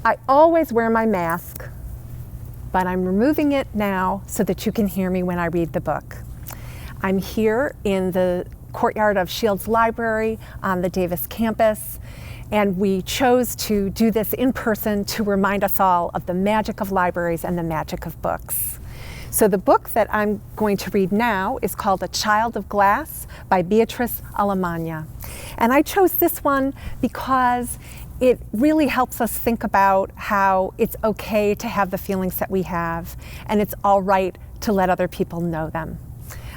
I always wear my mask, but I'm removing it now so that you can hear me when I read the book. I'm here in the Courtyard of Shields Library on the Davis campus, and we chose to do this in person to remind us all of the magic of libraries and the magic of books. So the book that I'm going to read now is called A Child of Glass by Beatrice Alemagna. And I chose this one because it really helps us think about how it's okay to have the feelings that we have, and it's all right to let other people know them.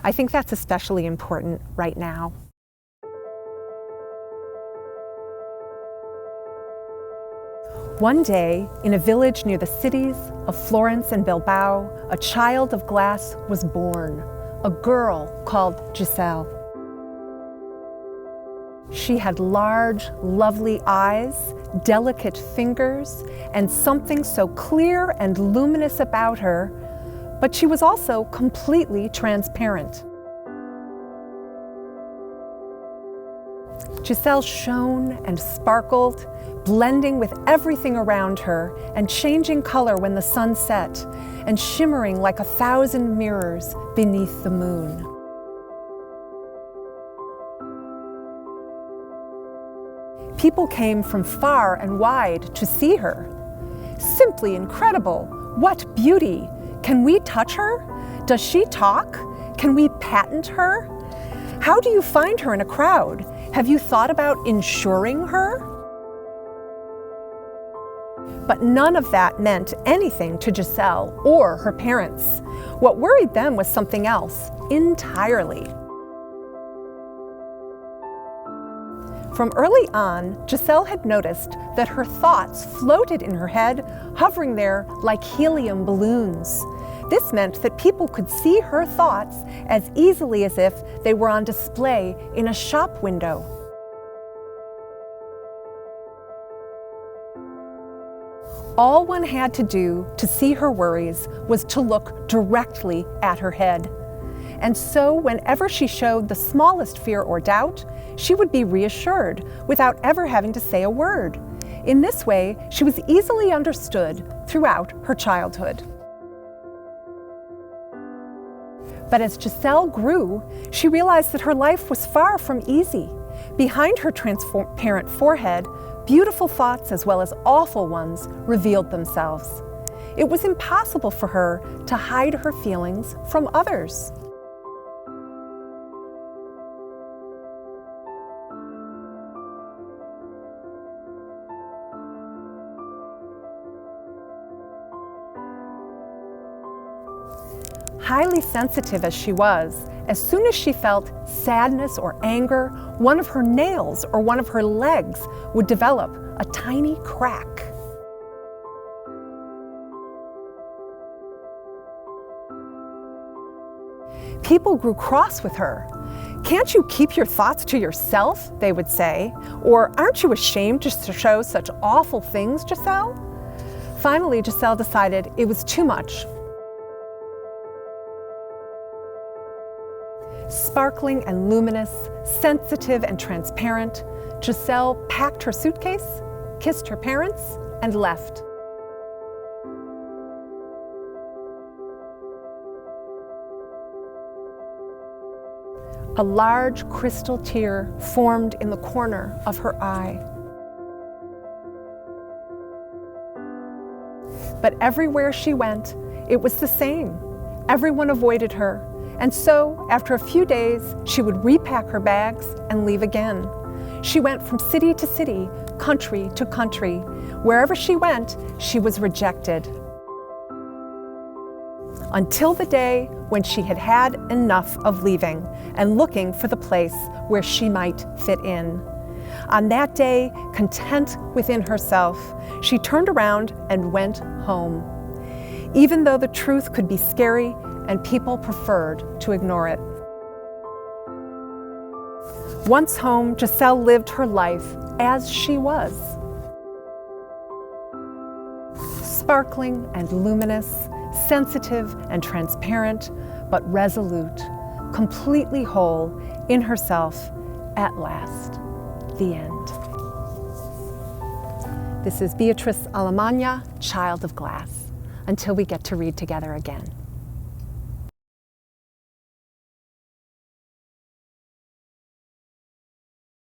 I think that's especially important right now. One day, in a village near the cities of Florence and Bilbao, a child of glass was born, a girl called Giselle. She had large, lovely eyes, delicate fingers, and something so clear and luminous about her, but she was also completely transparent. Giselle shone and sparkled, blending with everything around her and changing color when the sun set, and shimmering like 1,000 mirrors beneath the moon. People came from far and wide to see her. Simply incredible! What beauty! Can we touch her? Does she talk? Can we patent her? How do you find her in a crowd? Have you thought about insuring her? But none of that meant anything to Giselle or her parents. What worried them was something else entirely. From early on, Giselle had noticed that her thoughts floated in her head, hovering there like helium balloons. This meant that people could see her thoughts as easily as if they were on display in a shop window. All one had to do to see her worries was to look directly at her head. And so whenever she showed the smallest fear or doubt, she would be reassured without ever having to say a word. In this way, she was easily understood throughout her childhood. But as Giselle grew, she realized that her life was far from easy. Behind her transparent forehead, beautiful thoughts as well as awful ones revealed themselves. It was impossible for her to hide her feelings from others. Highly sensitive as she was, as soon as she felt sadness or anger, one of her nails or one of her legs would develop a tiny crack. People grew cross with her. "Can't you keep your thoughts to yourself?" they would say. Or, "Aren't you ashamed just to show such awful things, Giselle?" Finally, Giselle decided it was too much. Sparkling and luminous, sensitive and transparent, Giselle packed her suitcase, kissed her parents, and left. A large crystal tear formed in the corner of her eye. But everywhere she went, it was the same. Everyone avoided her. And so, after a few days, she would repack her bags and leave again. She went from city to city, country to country. Wherever she went, she was rejected. Until the day when she had had enough of leaving and looking for the place where she might fit in. On that day, content within herself, she turned around and went home. Even though the truth could be scary, and people preferred to ignore it. Once home, Giselle lived her life as she was. Sparkling and luminous, sensitive and transparent, but resolute, completely whole in herself at last. The end. This is Beatrice Alemagna, Child of Glass. Until we get to read together again.